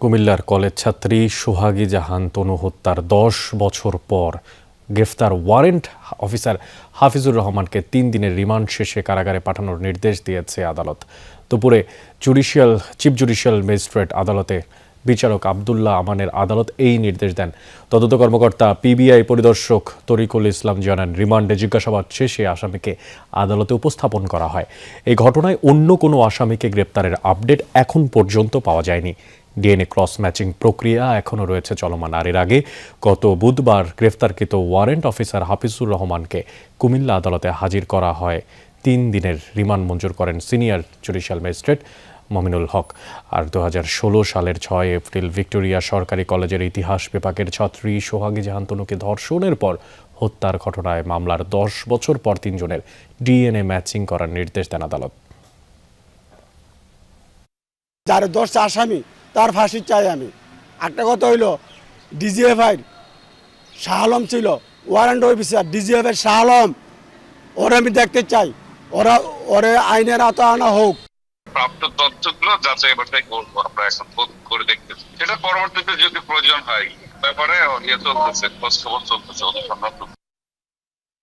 কুমিল্লার কলেজ ছাত্রী সোহাগী জাহান তনু হত্যার ১০ বছর পর গ্রেফতার ওয়ারেন্ট অফিসার হাফিজুর রহমানকে ৩ দিনের রিমান্ড শেষে কারাগারে পাঠানোর নির্দেশ দিয়েছে আদালত। দুপুরে চিফ জুডিশিয়াল ম্যাজিস্ট্রেট আদালতে বিচারক আবদুল্লাহ আমানের আদালত এই নির্দেশ দেন। তদন্ত কর্মকর্তা পিবিআই পরিদর্শক তরিকুল ইসলাম জানান, রিমান্ডে জিজ্ঞাসাবাদ শেষে আসামিকে আদালতে উপস্থাপন করা হয়। এই ঘটনায় অন্য কোনো আসামিকে গ্রেপ্তারের আপডেট এখন পর্যন্ত পাওয়া যায়নি। ডিএনএ ক্রস ম্যাচিং প্রক্রিয়া এখনও রয়েছে চলমান। আর এর আগে গত বুধবার গ্রেফতারকৃত ওয়ারেন্ট অফিসার হাফিজুর রহমানকে কুমিল্লা আদালতে হাজির করা হয়। ৩ দিনের রিমান্ড মঞ্জুর করেন senior judicial magistrate Mominul Haque. আর ২০১৬ সালের ৬ এপ্রিল ভিক্টোরিয়া সরকারি কলেজের ইতিহাস বিভাগের ছাত্রী সোহাগী জাহান তনুকে ধর্ষণের পর হত্যার ঘটনায় মামলার ১০ বছর পর ৩ জনের ডিএনএ ম্যাচিং করার নির্দেশ দেন আদালত। যার 10টা আসামি তার ফাঁসি চাই আমি। একটা কথা হইল, ডিজিএফআই শাহ আলম ছিল warrant officer, DGFI Shah Alam, ওরা আমি দেখতে চাই, ওরে আইনের আওতায় আনা হোক। প্রাপ্ত তথ্যগুলো যাচাই বাছাই করবো, আমরা এখন করে দেখতেছি। সেটা পরবর্তীতে যদি প্রয়োজন হয় ব্যাপারে চলতেছে, খোঁজ খবর চলতেছে, অনুসন্ধান চলতেছে।